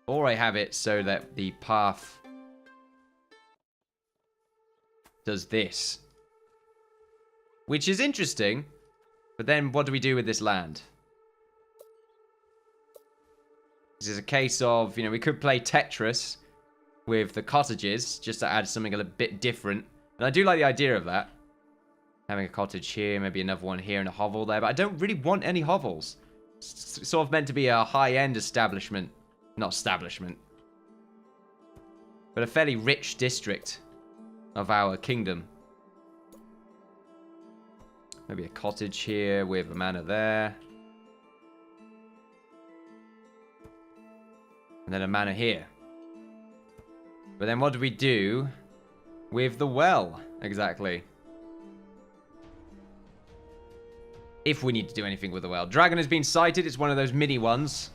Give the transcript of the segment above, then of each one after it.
Or I have it so that the path does this. Which is interesting. But then what do we do with this land? This is a case of, you know, we could play Tetris with the cottages just to add something a little bit different. And I do like the idea of that. Having a cottage here, maybe another one here and a hovel there. But I don't really want any hovels. It's sort of meant to be a high-end establishment. Not establishment. But a fairly rich district of our kingdom. Maybe a cottage here with a manor there. And then a manor here. But then what do we do with the well, exactly? If we need to do anything with the well. Dragon has been sighted. It's one of those mini ones.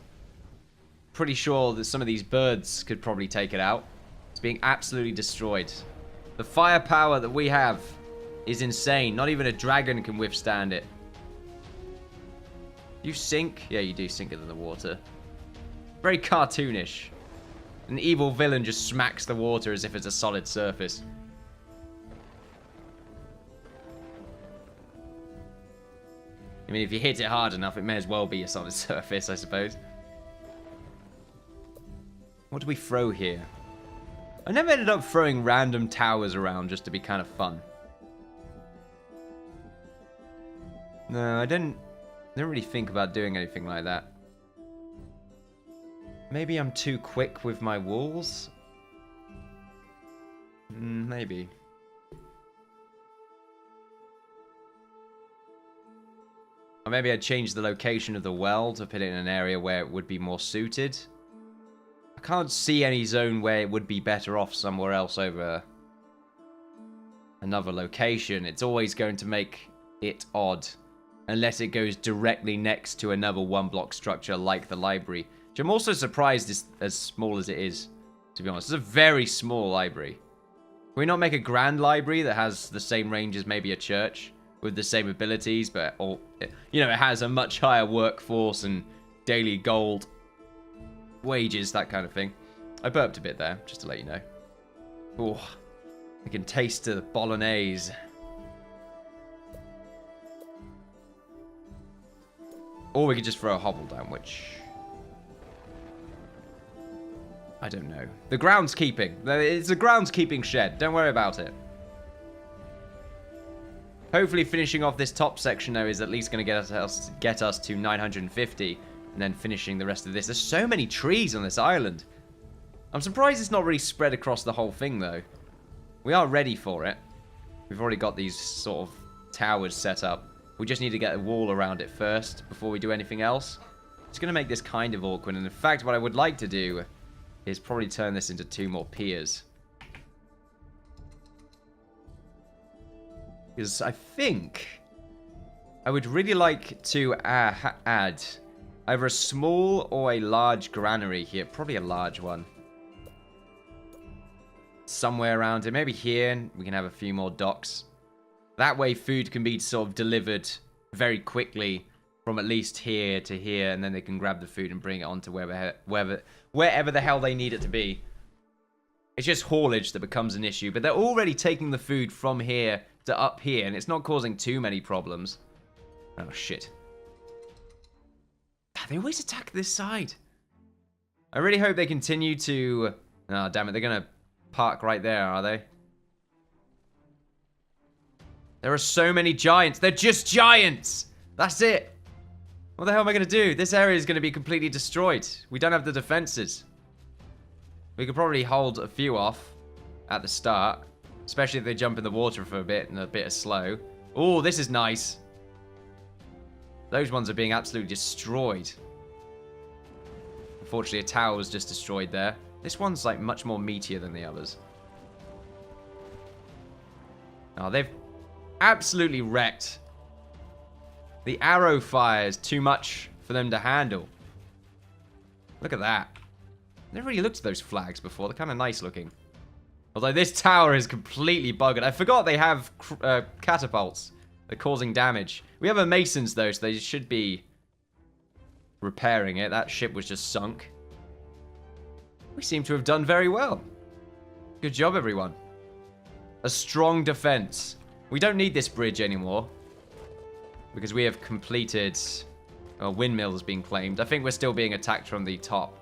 Pretty sure that some of these birds could probably take it out. It's being absolutely destroyed. The firepower that we have is insane. Not even a dragon can withstand it. You sink? Yeah, you do sink into the water. Very cartoonish. An evil villain just smacks the water as if it's a solid surface. I mean, if you hit it hard enough, it may as well be a solid surface, I suppose. What do we throw here? I never ended up throwing random towers around just to be kind of fun. No, I didn't really think about doing anything like that. Maybe I'm too quick with my walls? Maybe. Or maybe I'd change the location of the well to put it in an area where it would be more suited. I can't see any zone where it would be better off somewhere else over another location. It's always going to make it odd. Unless it goes directly next to another one-block structure like the library. Which I'm also surprised is as small as it is, to be honest. It's a very small library. Can we not make a grand library that has the same range as maybe a church? With the same abilities, but, or, you know, it has a much higher workforce and daily gold wages, that kind of thing. I burped a bit there, just to let you know. Oh, I can taste the bolognese. Or we could just throw a hovel down, which... I don't know. The groundskeeping. It's a groundskeeping shed. Don't worry about it. Hopefully finishing off this top section, though, is at least going to get us to 950. And then finishing the rest of this. There's so many trees on this island. I'm surprised it's not really spread across the whole thing, though. We are ready for it. We've already got these sort of towers set up. We just need to get a wall around it first before we do anything else. It's going to make this kind of awkward. And in fact, what I would like to do is probably turn this into 2 more piers. Because I think I would really like to add either a small or a large granary here. Probably a large one. Somewhere around here. Maybe here. We can have a few more docks. That way food can be sort of delivered very quickly from at least here to here. And then they can grab the food and bring it on to wherever the hell they need it to be. It's just haulage that becomes an issue. But they're already taking the food from here to up here. And it's not causing too many problems. Oh, shit. They always attack this side. I really hope they continue to... Oh, damn it. They're going to park right there, are they? There are so many giants. They're just giants. That's it. What the hell am I going to do? This area is going to be completely destroyed. We don't have the defenses. We could probably hold a few off at the start. Especially if they jump in the water for a bit and a bit of slow. Oh, this is nice. Those ones are being absolutely destroyed. Unfortunately, a tower was just destroyed there. This one's like much more meatier than the others. Oh, they've absolutely wrecked. The arrow fire is too much for them to handle. Look at that. I never really looked at those flags before. They're kind of nice looking. Although this tower is completely buggered. I forgot they have catapults. They're causing damage. We have a masons though, so they should be repairing it. That ship was just sunk. We seem to have done very well. Good job, everyone. A strong defense. We don't need this bridge anymore. Because we have completed... windmills being claimed. I think we're still being attacked from the top.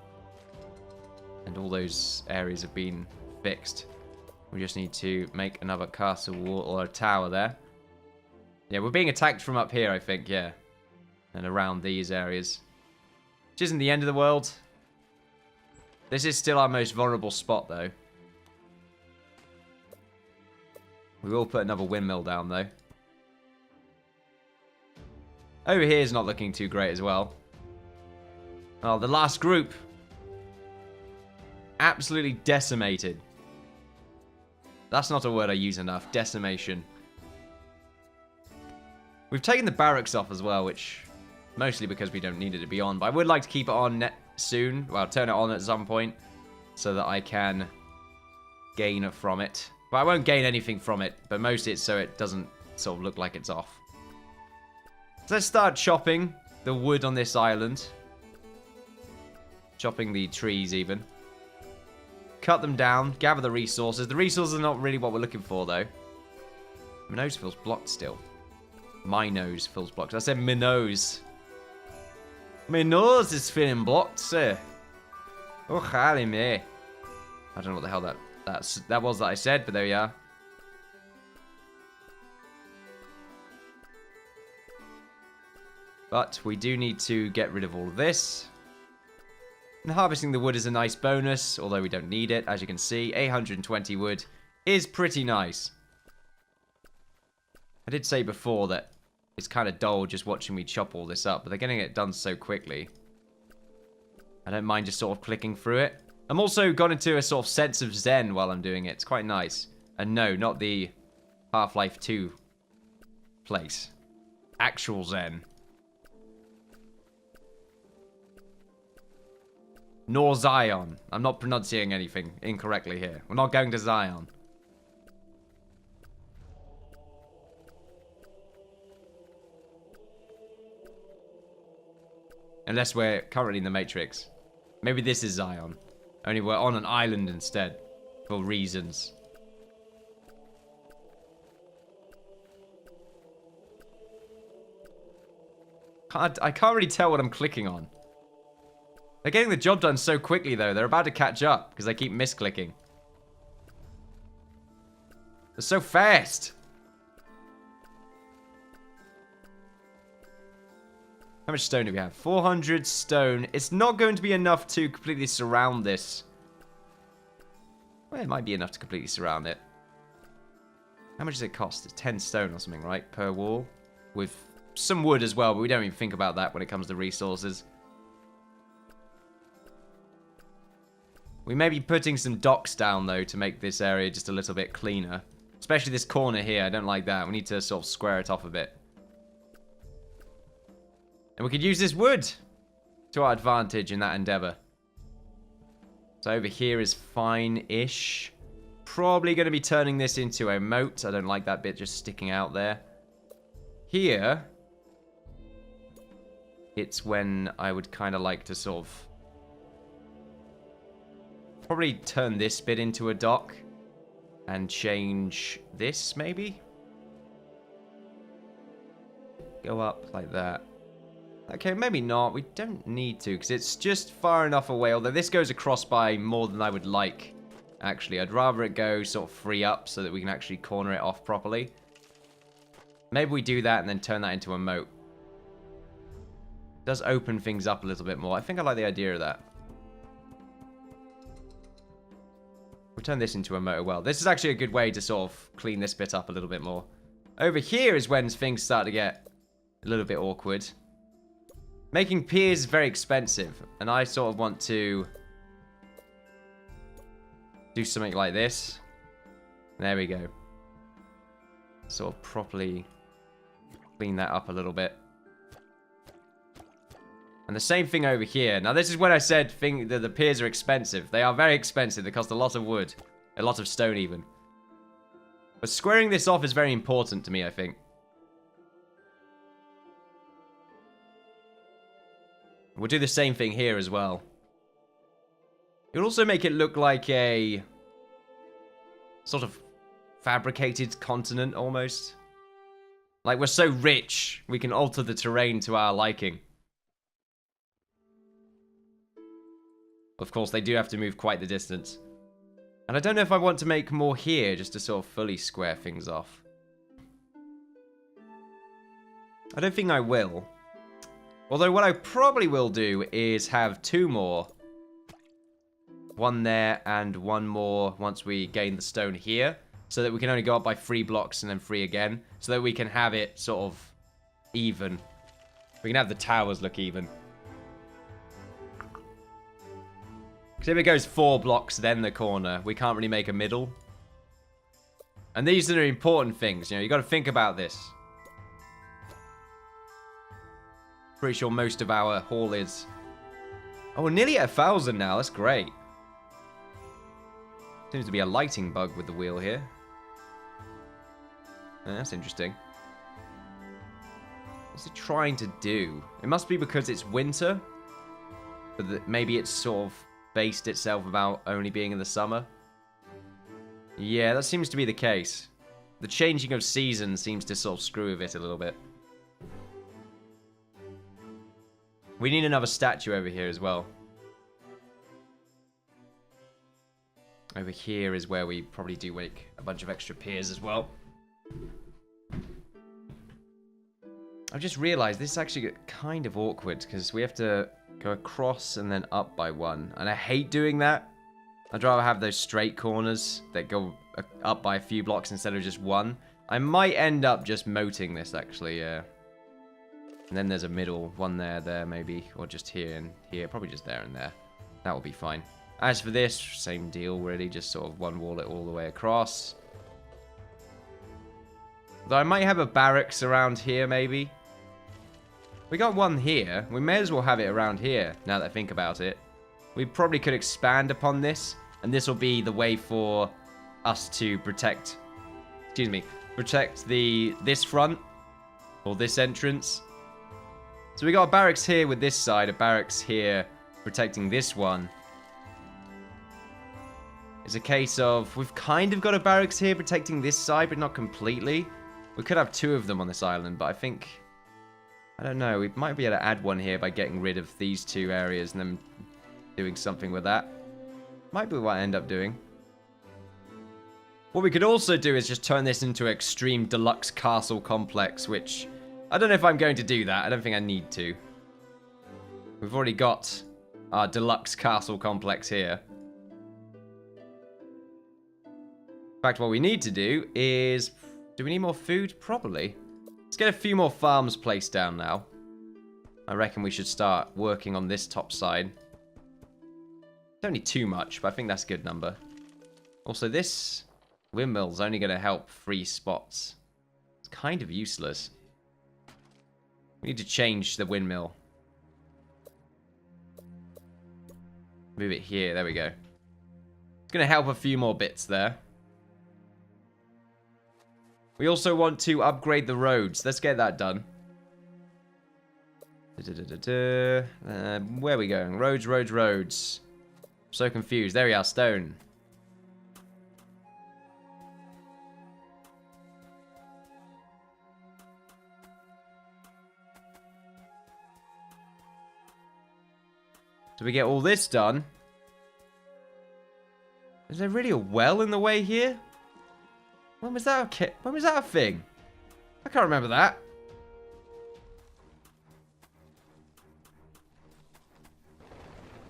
And all those areas have been fixed. We just need to make another castle wall or a tower there. Yeah, we're being attacked from up here, I think, yeah. And around these areas. Which isn't the end of the world. This is still our most vulnerable spot, though. We will put another windmill down, though. Over here is not looking too great as well. Oh, the last group. Absolutely decimated. That's not a word I use enough. Decimation. We've taken the barracks off as well, which... mostly because we don't need it to be on. But I would like to keep it on soon. Well, turn it on at some point. So that I can gain from it. But I won't gain anything from it. But mostly it's so it doesn't sort of look like it's off. So let's start chopping the wood on this island. Chopping the trees even. Cut them down. Gather the resources. The resources are not really what we're looking for, though. My nose feels blocked still. My nose feels blocked. I said my nose. My nose is feeling blocked, sir. Oh, holy me. I don't know what the hell that was that I said, but there we are. But we do need to get rid of all of this. And harvesting the wood is a nice bonus, although we don't need it. As you can see, 820 wood is pretty nice. I did say before that it's kind of dull just watching me chop all this up, but they're getting it done so quickly. I don't mind just sort of clicking through it. I'm also got into a sort of sense of zen while I'm doing it. It's quite nice. And no, not the Half-Life 2 place. Actual zen. Nor Zion. I'm not pronouncing anything incorrectly here. We're not going to Zion. Unless we're currently in the Matrix. Maybe this is Zion. Only we're on an island instead. For reasons. I can't really tell what I'm clicking on. They're getting the job done so quickly, though. They're about to catch up, because they keep misclicking. They're so fast! How much stone do we have? 400 stone. It's not going to be enough to completely surround this. Well, it might be enough to completely surround it. How much does it cost? It's 10 stone or something, right? Per wall. With some wood as well, but we don't even think about that when it comes to resources. We may be putting some docks down, though, to make this area just a little bit cleaner. Especially this corner here. I don't like that. We need to sort of square it off a bit. And we could use this wood to our advantage in that endeavor. So over here is fine-ish. Probably going to be turning this into a moat. I don't like that bit just sticking out there. Here, it's when I would kind of like to sort of probably turn this bit into a dock and change this, maybe? Go up like that. Okay, maybe not. We don't need to, because it's just far enough away, although this goes across by more than I would like, actually. I'd rather it go sort of free up so that we can actually corner it off properly. Maybe we do that and then turn that into a moat. It does open things up a little bit more. I think I like the idea of that. We'll turn this into a moat as well. This is actually a good way to sort of clean this bit up a little bit more. Over here is when things start to get a little bit awkward. Making piers is very expensive, and I sort of want to do something like this. There we go. Sort of properly clean that up a little bit. And the same thing over here. Now, this is when I said that the piers are expensive. They are very expensive. They cost a lot of wood. A lot of stone, even. But squaring this off is very important to me, I think. We'll do the same thing here as well. It would also make it look like a sort of fabricated continent, almost. Like, we're so rich, we can alter the terrain to our liking. Of course, they do have to move quite the distance. And I don't know if I want to make more here, just to sort of fully square things off. I don't think I will. Although what I probably will do is have 2 more. One there and 1 more once we gain the stone here. So that we can only go up by 3 blocks and then 3 again. So that we can have it sort of even. We can have the towers look even. Because if it goes 4 blocks, then the corner, we can't really make a middle. And these are the important things, you know, you got to think about this. Pretty sure most of our haul is... Oh, we're nearly at 1,000 now, that's great. Seems to be a lighting bug with the wheel here. Oh, that's interesting. What's it trying to do? It must be because it's winter. But maybe it's sort of based itself about only being in the summer. Yeah, that seems to be the case. The changing of seasons seems to sort of screw with it a little bit. We need another statue over here as well. Over here is where we probably do make a bunch of extra piers as well. I've just realised this is actually kind of awkward because we have to go across and then up by 1. And I hate doing that. I'd rather have those straight corners that go up by a few blocks instead of just 1. I might end up just moating this actually, yeah. And then there's a middle one there maybe. Or just here and here. Probably just there and there. That will be fine. As for this, same deal really. Just sort of one wall it all the way across. Though I might have a barracks around here maybe. We got one here. We may as well have it around here, now that I think about it. We probably could expand upon this, and this will be the way for us to protect... Excuse me. Protect this front, or this entrance. So we got a barracks here with this side, a barracks here protecting this one. It's a case of, we've kind of got a barracks here protecting this side, but not completely. We could have 2 of them on this island, but I think... I don't know, we might be able to add one here by getting rid of these 2 areas and then doing something with that. Might be what I end up doing. What we could also do is just turn this into an extreme deluxe castle complex, which... I don't know if I'm going to do that. I don't think I need to. We've already got our deluxe castle complex here. In fact, what we need to do is... Do we need more food? Probably. Let's get a few more farms placed down now. I reckon we should start working on this top side. It's only too much, but I think that's a good number. Also, this windmill's only going to help 3 spots. It's kind of useless. We need to change the windmill. Move it here. There we go. It's going to help a few more bits there. We also want to upgrade the roads. Let's get that done. Where are we going? Roads, roads, roads. So confused. There we are, stone. So we get all this done. Is there really a well in the way here? When was that a thing? I can't remember that.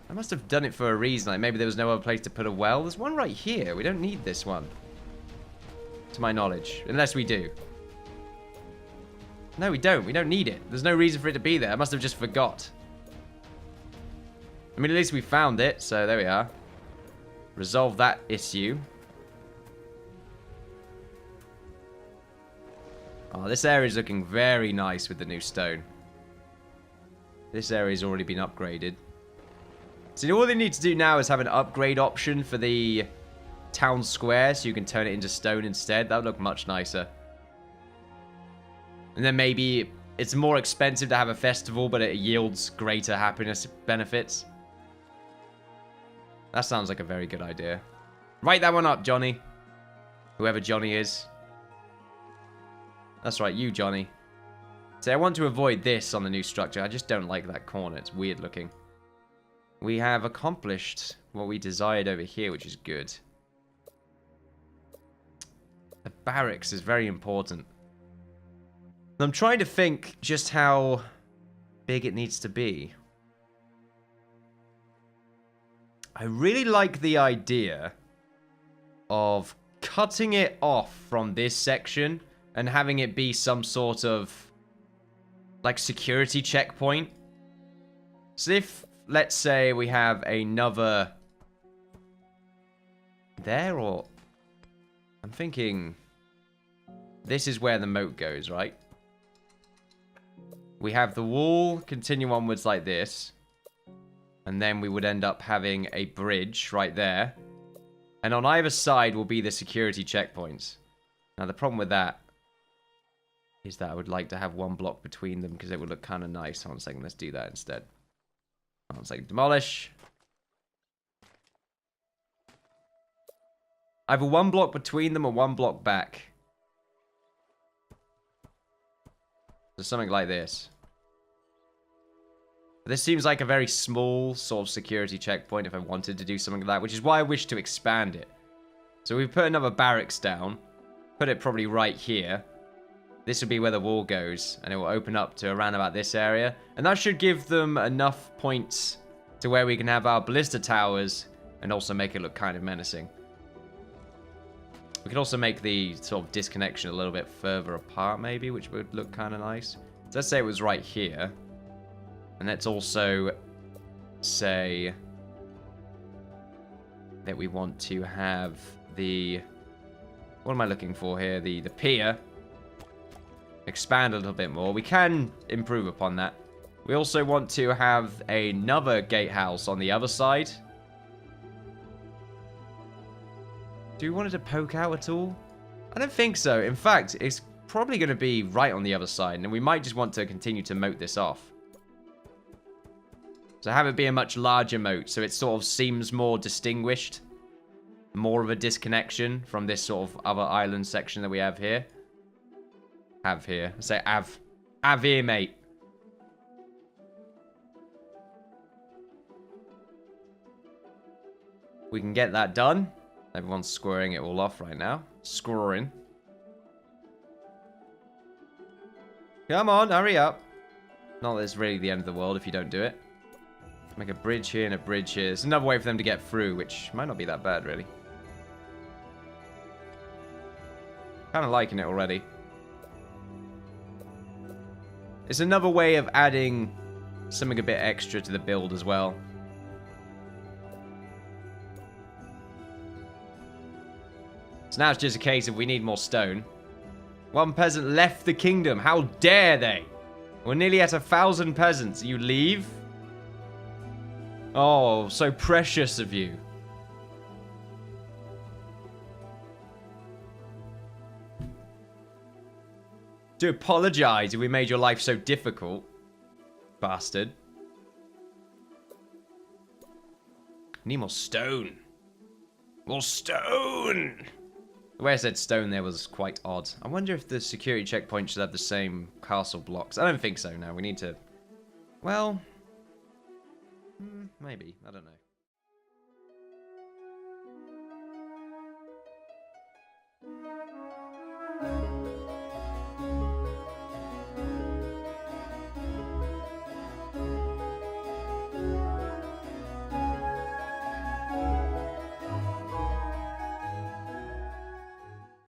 I must have done it for a reason. Like maybe there was no other place to put a well. There's one right here. We don't need this one. To my knowledge. Unless we do. No, we don't. We don't need it. There's no reason for it to be there. I must have just forgot. I mean, at least we found it. So there we are. Resolve that issue. Oh, this area is looking very nice with the new stone. This area's already been upgraded. So all they need to do now is have an upgrade option for the town square so you can turn it into stone instead. That would look much nicer. And then maybe it's more expensive to have a festival, but it yields greater happiness benefits. That sounds like a very good idea. Write that one up, Johnny. Whoever Johnny is. That's right, you, Johnny. So I want to avoid this on the new structure. I just don't like that corner. It's weird looking. We have accomplished what we desired over here, which is good. The barracks is very important. I'm trying to think just how big it needs to be. I really like the idea of cutting it off from this section and having it be some sort of like security checkpoint. So if, let's say, we have another there, or I'm thinking this is where the moat goes, right? We have the wall continue onwards like this. And then we would end up having a bridge right there. And on either side will be the security checkpoints. Now the problem with that is that I would like to have one block between them because it would look kind of nice. Hold on a second, let's do that instead. Hold on a second, demolish. Either one block between them or one block back. So something like this. This seems like a very small sort of security checkpoint if I wanted to do something like that, which is why I wish to expand it. So we've put another barracks down, put it probably right here. This would be where the wall goes, and it will open up to around about this area. And that should give them enough points to where we can have our ballista towers and also make it look kind of menacing. We could also make the sort of disconnection a little bit further apart maybe, which would look kind of nice. So let's say it was right here. And let's also say that we want to have the... What am I looking for here? The pier. Expand a little bit more. We can improve upon that. We also want to have another gatehouse on the other side. Do we want it to poke out at all? I don't think so. In fact, it's probably going to be right on the other side. And we might just want to continue to moat this off. So have it be a much larger moat, so it sort of seems more distinguished. More of a disconnection from this sort of other island section that we have here. Have here. I say have. Have here, mate. We can get that done. Everyone's squaring it all off right now. Scoring. Come on, hurry up. Not that it's really the end of the world if you don't do it. Make a bridge here and a bridge here. It's another way for them to get through, which might not be that bad, really. Kind of liking it already. It's another way of adding something a bit extra to the build as well. So now it's just a case of we need more stone. One peasant left the kingdom. How dare they? We're nearly at 1,000 peasants. You leave? Oh, so precious of you. Do apologize if we made your life so difficult. Bastard. Need more stone. More stone! The way I said stone there was quite odd. I wonder if the security checkpoint should have the same castle blocks. I don't think so now. We need to... Well... maybe. I don't know.